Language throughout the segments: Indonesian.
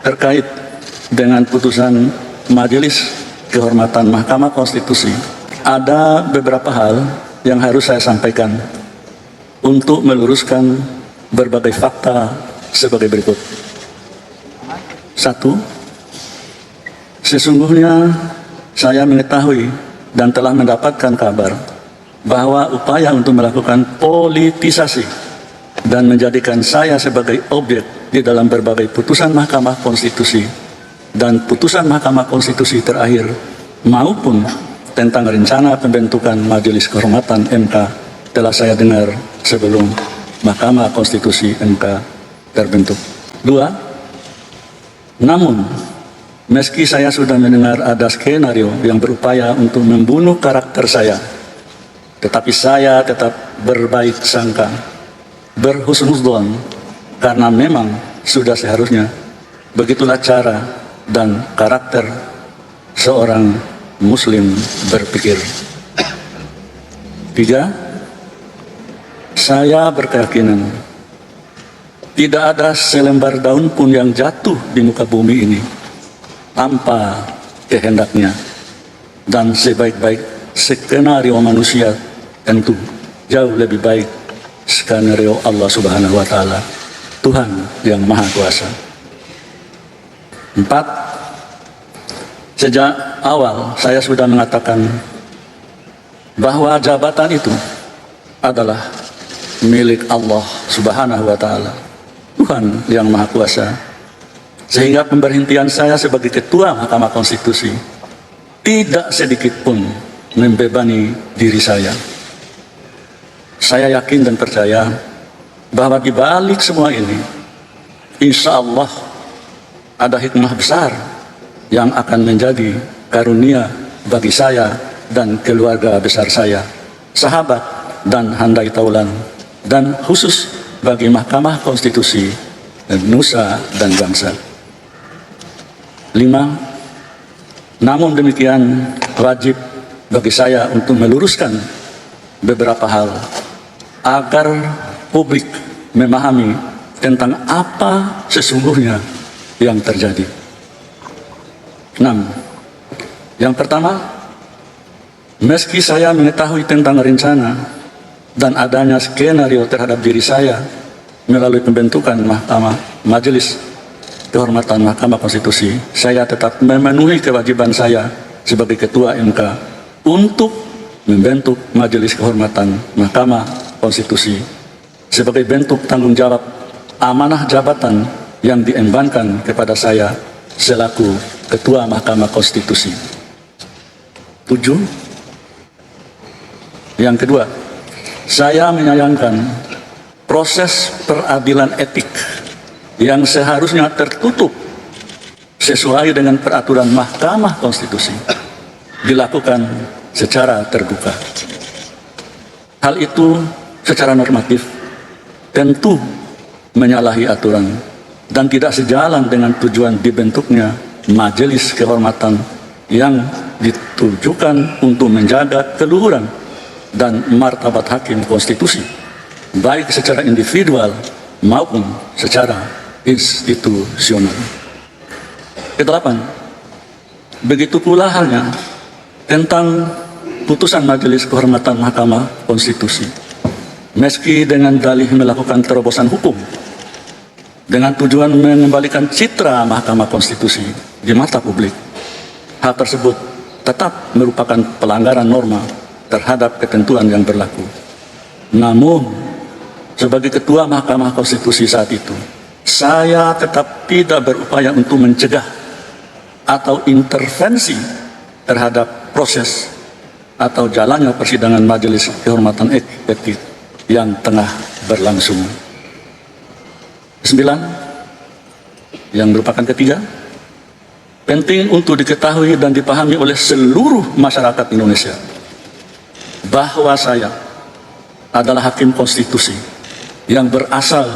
terkait dengan putusan Majelis Kehormatan Mahkamah Konstitusi, ada beberapa hal yang harus saya sampaikan untuk meluruskan berbagai fakta sebagai berikut. 1. Sesungguhnya saya mengetahui dan telah mendapatkan kabar bahwa upaya untuk melakukan politisasi dan menjadikan saya sebagai objek di dalam berbagai putusan Mahkamah Konstitusi dan putusan Mahkamah Konstitusi terakhir maupun tentang rencana pembentukan Majelis Kehormatan MK telah saya dengar sebelum Mahkamah Konstitusi MK terbentuk. 2. Namun, meski saya sudah mendengar ada skenario yang berupaya untuk membunuh karakter saya, tetapi saya tetap berbaik sangka, berhusnuzon, karena memang sudah seharusnya begitulah cara dan karakter seorang Muslim berpikir. 3. Saya berkeyakinan tidak ada selembar daun pun yang jatuh di muka bumi ini tanpa kehendaknya, dan sebaik-baik skenario manusia tentu jauh lebih baik skenario Allah Subhanahu wa Ta'ala, Tuhan yang Maha Kuasa. 4. Sejak awal saya sudah mengatakan bahwa jabatan itu adalah milik Allah Subhanahu wa Ta'ala, Tuhan yang Maha Kuasa, sehingga pemberhentian saya sebagai ketua Mahkamah Konstitusi tidak sedikit pun membebani diri saya. Saya yakin dan percaya bahwa di balik semua ini, insya Allah ada hikmah besar yang akan menjadi karunia bagi saya dan keluarga besar saya, sahabat dan handai taulan, dan khusus bagi Mahkamah Konstitusi Nusa dan bangsa. 5. Namun demikian wajib bagi saya untuk meluruskan beberapa hal agar publik memahami tentang apa sesungguhnya yang terjadi. 6. Yang pertama, meski saya mengetahui tentang rencana dan adanya skenario terhadap diri saya melalui pembentukan Majelis Kehormatan Mahkamah Konstitusi, saya tetap memenuhi kewajiban saya sebagai Ketua MK untuk membentuk Majelis Kehormatan Mahkamah Konstitusi sebagai bentuk tanggung jawab amanah jabatan yang diembankan kepada saya selaku Ketua Mahkamah Konstitusi. 7. Yang kedua, saya menyayangkan proses peradilan etik yang seharusnya tertutup sesuai dengan peraturan Mahkamah Konstitusi dilakukan secara terbuka. Hal itu secara normatif tentu menyalahi aturan dan tidak sejalan dengan tujuan dibentuknya Majelis Kehormatan yang ditujukan untuk menjaga keluhuran dan martabat hakim konstitusi, baik secara individual maupun secara institusional. 8. Begitu pula halnya tentang putusan Majelis Kehormatan Mahkamah Konstitusi. Meski dengan dalih melakukan terobosan hukum dengan tujuan mengembalikan citra Mahkamah Konstitusi di mata publik, hal tersebut tetap merupakan pelanggaran norma terhadap ketentuan yang berlaku. Namun, sebagai Ketua Mahkamah Konstitusi saat itu, saya tetap tidak berupaya untuk mencegah atau intervensi terhadap proses atau jalannya persidangan Majelis Kehormatan Etik yang tengah berlangsung. 9. Yang merupakan ketiga, penting untuk diketahui dan dipahami oleh seluruh masyarakat Indonesia bahwa saya adalah hakim konstitusi yang berasal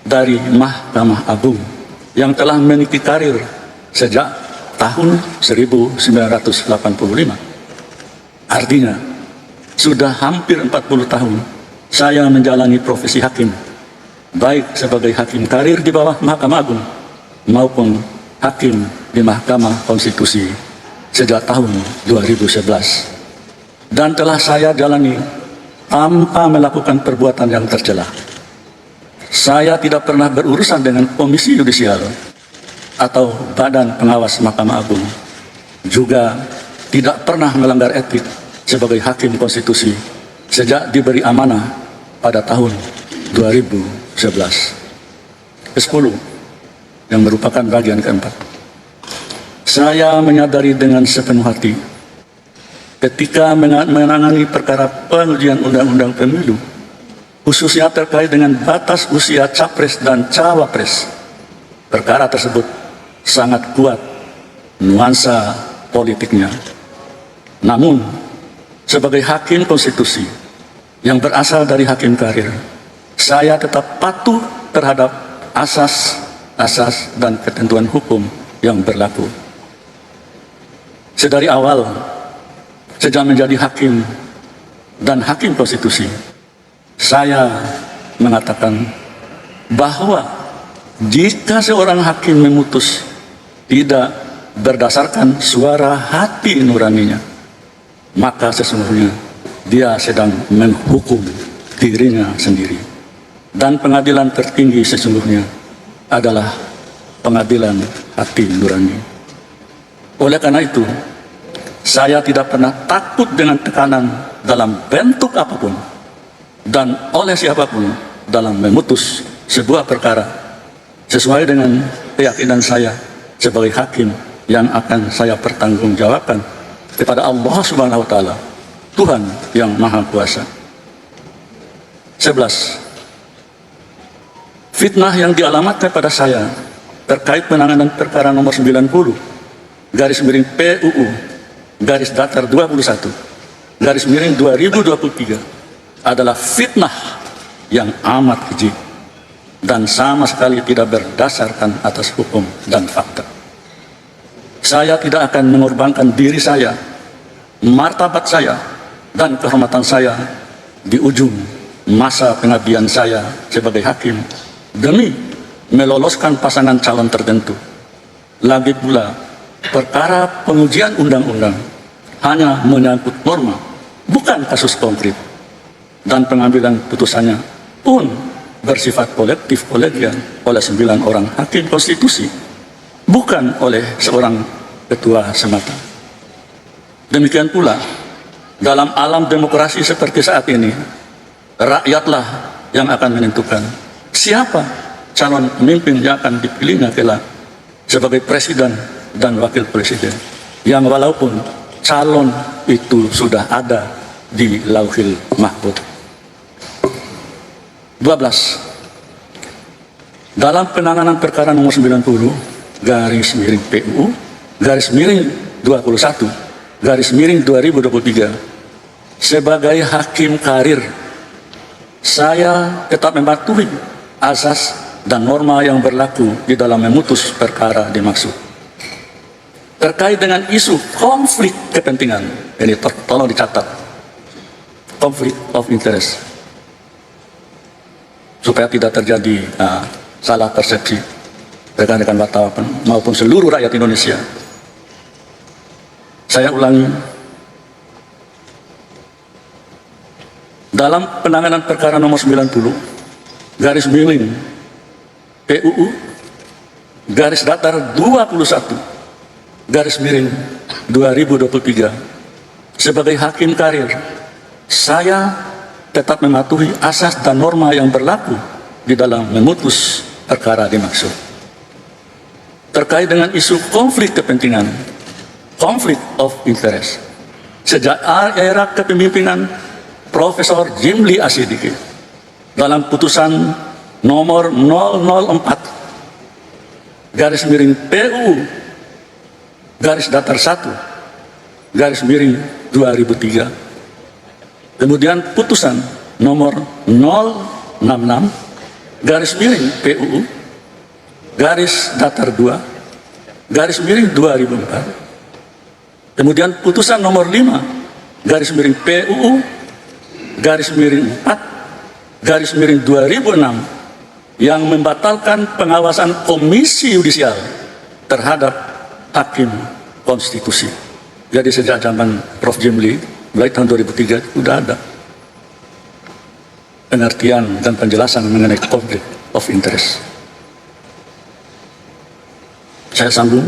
dari Mahkamah Agung yang telah meniti karir sejak tahun 1985. Artinya, sudah hampir 40 tahun saya menjalani profesi hakim, baik sebagai hakim karir di bawah Mahkamah Agung maupun hakim di Mahkamah Konstitusi sejak tahun 2011 dan telah saya jalani tanpa melakukan perbuatan yang tercela. Saya tidak pernah berurusan dengan Komisi Yudisial atau Badan Pengawas Mahkamah Agung, juga tidak pernah melanggar etik sebagai hakim konstitusi sejak diberi amanah pada tahun 2011. Ke-10 yang merupakan bagian keempat. Saya menyadari dengan sepenuh hati ketika menangani perkara pengujian undang-undang pemilu, khususnya terkait dengan batas usia capres dan cawapres, perkara tersebut sangat kuat nuansa politiknya. Namun, sebagai hakim konstitusi yang berasal dari hakim karir, saya tetap patuh terhadap asas-asas dan ketentuan hukum yang berlaku. Sedari awal, sejak menjadi hakim dan hakim konstitusi, saya mengatakan bahwa jika seorang hakim memutus tidak berdasarkan suara hati nuraninya, maka sesungguhnya dia sedang menghukum dirinya sendiri. Dan pengadilan tertinggi sesungguhnya adalah pengadilan hati nurani. Oleh karena itu, saya tidak pernah takut dengan tekanan dalam bentuk apapun dan oleh siapapun dalam memutus sebuah perkara sesuai dengan keyakinan saya sebagai hakim yang akan saya pertanggungjawabkan kepada Allah Subhanahu wa Ta'ala, Tuhan yang Maha Kuasa. 11. Fitnah yang dialamatkan pada saya terkait penanganan perkara nomor 90 garis miring PUU garis datar 21 garis miring 2023 adalah fitnah yang amat keji dan sama sekali tidak berdasarkan atas hukum dan fakta. Saya tidak akan mengorbankan diri saya, martabat saya, dan kehormatan saya di ujung masa pengabdian saya sebagai hakim demi meloloskan pasangan calon tertentu. Lagi pula, perkara pengujian undang-undang hanya menyangkut norma, bukan kasus konkret. Dan pengambilan putusannya pun bersifat kolektif kolegial oleh 9 orang hakim konstitusi, bukan oleh seorang ketua semata. Demikian pula, dalam alam demokrasi seperti saat ini, rakyatlah yang akan menentukan siapa calon pemimpin yang akan dipilihnya kelak sebagai presiden dan wakil presiden, yang walaupun calon itu sudah ada di Lauhil Mahfuz. 12. Dalam penanganan perkara nomor 90 garis miring PUU garis miring 21 garis miring 2023 sebagai hakim karir, saya tetap mematuhi asas dan norma yang berlaku di dalam memutus perkara dimaksud. Terkait dengan isu konflik kepentingan, ini tolong dicatat, conflict of interest, supaya tidak terjadi salah persepsi rekan-rekan wartawan maupun seluruh rakyat Indonesia. Saya ulangi, dalam penanganan perkara nomor 90 garis miring PUU garis datar 21 garis miring 2023 sebagai hakim karir, saya tetap mematuhi asas dan norma yang berlaku di dalam memutus perkara dimaksud. Terkait dengan isu konflik kepentingan, conflict of interest, sejak era kepemimpinan Profesor Jimli Asyidiki dalam putusan nomor 004 garis miring PUU garis datar 1 garis miring 2003, kemudian putusan nomor 066 garis miring PUU garis datar 2 garis miring 2004, kemudian putusan nomor 5 garis miring PUU garis miring 4 garis miring 2006 yang membatalkan pengawasan Komisi Yudisial terhadap hakim konstitusi. Jadi sejak zaman Prof. Jimli, mulai tahun 2003 sudah ada pengertian dan penjelasan mengenai konflik of interest. Saya sambung.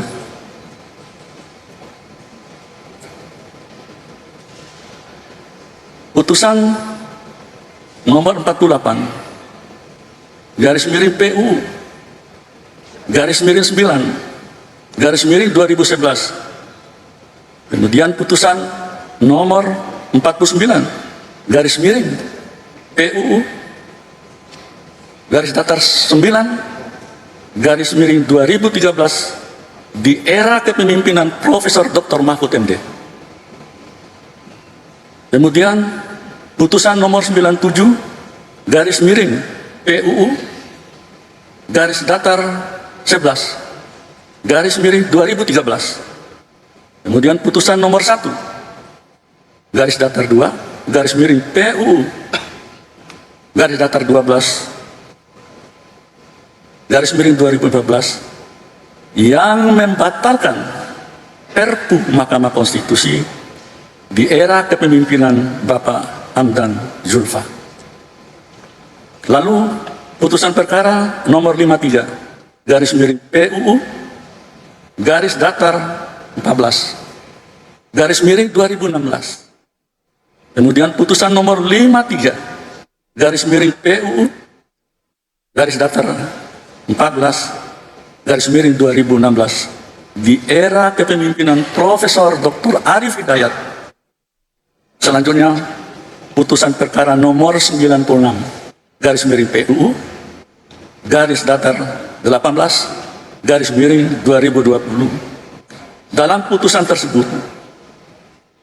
Putusan nomor 48 garis miring PU garis miring 9 garis miring 2011. Kemudian putusan nomor 49 garis miring PUU garis datar 9 garis miring 2013 di era kepemimpinan Profesor Dr. Mahfud MD. Kemudian putusan nomor 97 garis miring PUU garis datar 11 garis miring 2013. Kemudian putusan nomor 1 garis datar 2 garis miring PUU garis datar 12 garis miring 2014 yang membatalkan Perpu Mahkamah Konstitusi di era kepemimpinan Bapak Hamdan Zulfa. Lalu putusan perkara nomor 53 garis miring PUU garis datar 14 garis miring 2016. Kemudian putusan nomor 53 garis miring PUU garis datar 14 garis miring 2016 di era kepemimpinan Profesor Dr. Arif Hidayat. Selanjutnya putusan perkara nomor 96 garis miring PUU garis datar 18 garis miring 2020. Dalam putusan tersebut,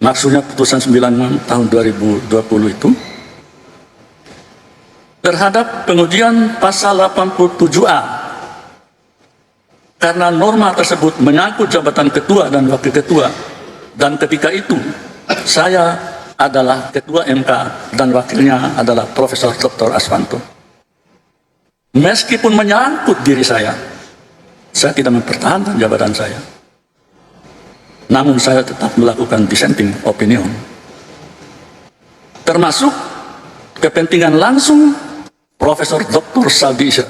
maksudnya putusan 96 tahun 2020 itu, terhadap pengujian pasal 87A, karena norma tersebut menyangkut jabatan ketua dan wakil ketua, dan ketika itu saya adalah ketua MK dan wakilnya adalah Profesor Dr. Aswanto. Meskipun menyangkut diri saya tidak mempertahankan jabatan saya, namun saya tetap melakukan dissenting opinion, termasuk kepentingan langsung Profesor Dr. Saldi Isra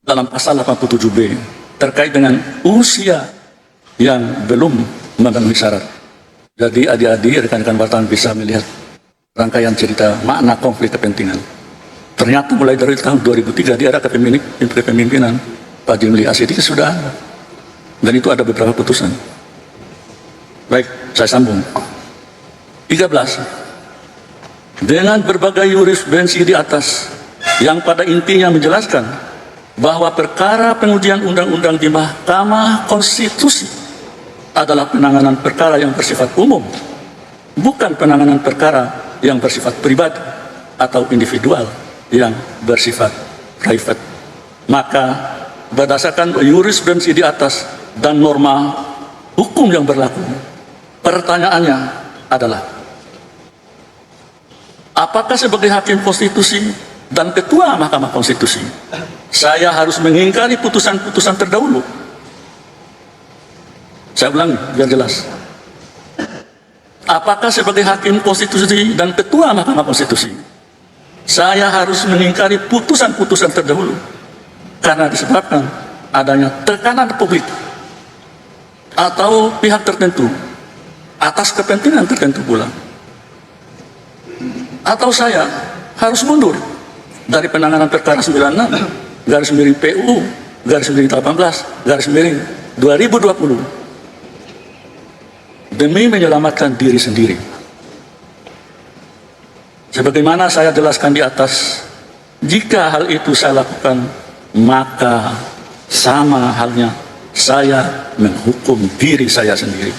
dalam pasal 87B terkait dengan usia yang belum memenuhi syarat. Jadi adik-adik, rekan-rekan wartawan bisa melihat rangkaian cerita makna konflik kepentingan. Ternyata mulai dari tahun 2003 di era kepemimpinan Pak Jimli Asyidiki sudah ada. Dan itu ada beberapa putusan. Baik, saya sambung. 13. Dengan berbagai jurisprudensi di atas yang pada intinya menjelaskan bahwa perkara pengujian undang-undang di Mahkamah Konstitusi adalah penanganan perkara yang bersifat umum, bukan penanganan perkara yang bersifat pribadi atau individual yang bersifat private. Maka berdasarkan jurisprudensi di atas dan norma hukum yang berlaku, pertanyaannya adalah, apakah sebagai hakim konstitusi dan ketua Mahkamah Konstitusi saya harus mengingkari putusan-putusan terdahulu? Saya ulangi biar jelas. Apakah sebagai hakim konstitusi dan ketua Mahkamah Konstitusi saya harus mengingkari putusan-putusan terdahulu karena disebabkan adanya tekanan publik atau pihak tertentu atas kepentingan tertentu pula? Atau saya harus mundur dari penanganan perkara 96 garis miring PUU garis miring 18 garis miring 2020 demi menyelamatkan diri sendiri? Sebagaimana saya jelaskan di atas, jika hal itu saya lakukan, maka sama halnya saya menghukum diri saya sendiri,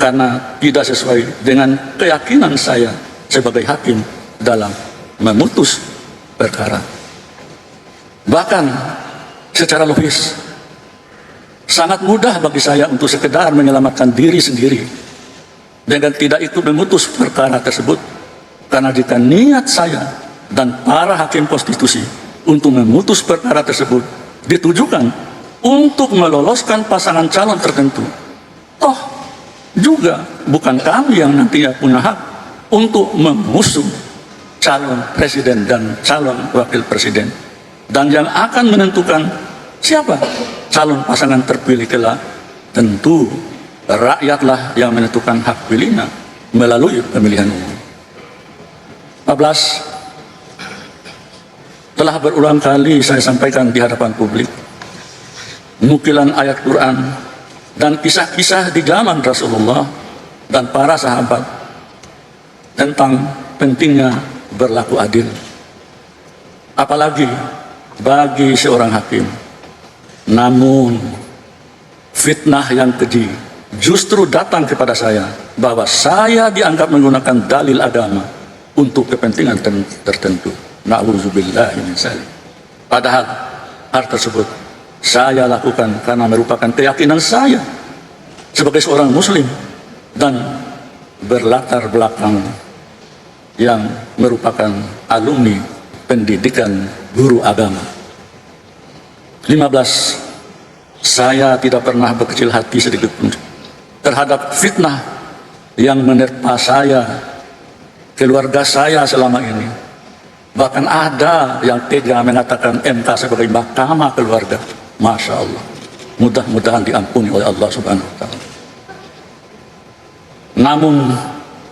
karena tidak sesuai dengan keyakinan saya sebagai hakim dalam memutus perkara. Bahkan secara logis sangat mudah bagi saya untuk sekedar menyelamatkan diri sendiri dengan tidak ikut memutus perkara tersebut, karena jika niat saya dan para hakim konstitusi untuk memutus perkara tersebut ditujukan untuk meloloskan pasangan calon tertentu. Toh juga bukan kami yang nantinya punya hak untuk mengusung calon presiden dan calon wakil presiden. Dan yang akan menentukan siapa calon pasangan terpilih kelak, tentu rakyatlah yang menentukan hak pilihnya melalui pemilihan umum. 14. Telah berulang kali saya sampaikan di hadapan publik nukilan ayat Quran dan kisah-kisah di zaman Rasulullah dan para sahabat tentang pentingnya berlaku adil, apalagi bagi seorang hakim. Namun fitnah yang keji justru datang kepada saya bahwa saya dianggap menggunakan dalil agama untuk kepentingan tertentu. Na'udzubillah min dzalik. Padahal hal tersebut saya lakukan karena merupakan keyakinan saya sebagai seorang muslim dan berlatar belakang yang merupakan alumni pendidikan guru agama. 15. Saya tidak pernah berkecil hati sedikit pun terhadap fitnah yang menerpa saya, keluarga saya selama ini. Bahkan ada yang tega mengatakan MK sebagai mahkamah keluarga. Masya Allah, mudah-mudahan diampuni oleh Allah Subhanahu wa Ta'ala. Namun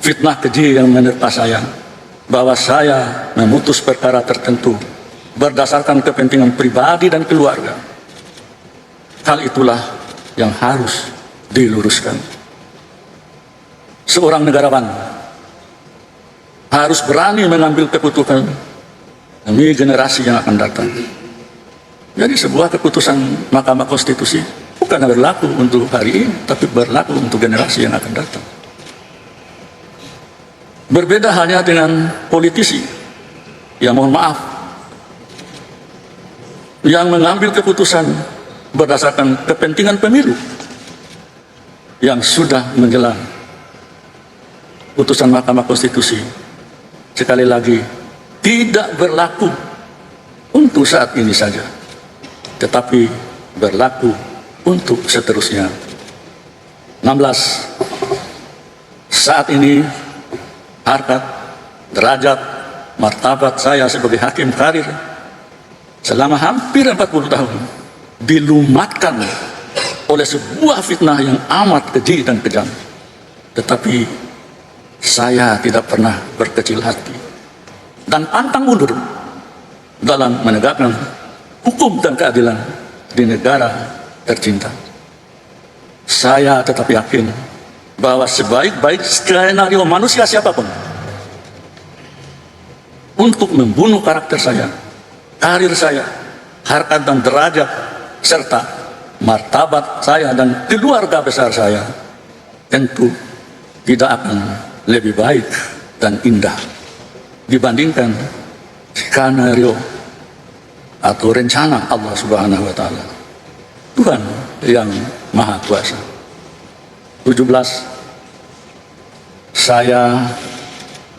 fitnah keji yang menerpa saya bahwa saya memutus perkara tertentu berdasarkan kepentingan pribadi dan keluarga, hal itulah yang harus diluruskan. Seorang negarawan harus berani mengambil keputusan demi generasi yang akan datang. Jadi sebuah keputusan Mahkamah Konstitusi bukan berlaku untuk hari ini, tapi berlaku untuk generasi yang akan datang. Berbeda hanya dengan politisi, ya mohon maaf, yang mengambil keputusan berdasarkan kepentingan pemilu yang sudah menjelang putusan Mahkamah Konstitusi. Sekali lagi, tidak berlaku untuk saat ini saja, tetapi berlaku untuk seterusnya. 16. Saat ini harkat, derajat, martabat saya sebagai hakim karir selama hampir 40 tahun dilumatkan oleh sebuah fitnah yang amat keji dan kejam. Tetapi saya tidak pernah berkecil hati dan pantang mundur dalam menegakkan hukum dan keadilan di negara tercinta. Saya tetap yakin bahwa sebaik-baik skenario manusia siapapun untuk membunuh karakter saya, karir saya, harkat dan derajat, serta martabat saya dan keluarga besar saya, tentu tidak akan lebih baik dan indah dibandingkan skenario atau rencana Allah Subhanahu wa Ta'ala, Tuhan yang Maha Kuasa. 17. Saya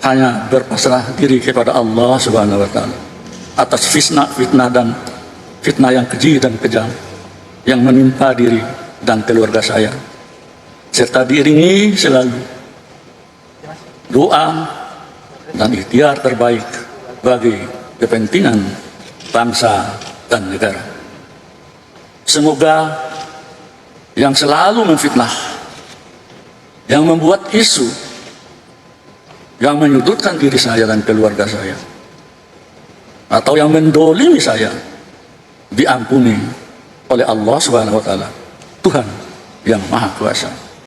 hanya berpasrah diri kepada Allah Subhanahu wa Ta'ala atas fitnah dan fitnah yang keji dan kejam yang menimpa diri dan keluarga saya, serta diiringi selalu doa dan ikhtiar terbaik bagi kepentingan bangsa dan negara. Semoga yang selalu memfitnah, yang membuat isu, yang menyudutkan diri saya dan keluarga saya, atau yang mendolimi saya, diampuni oleh Allah Subhanahu wa Ta'ala, Tuhan yang Maha Kuasa.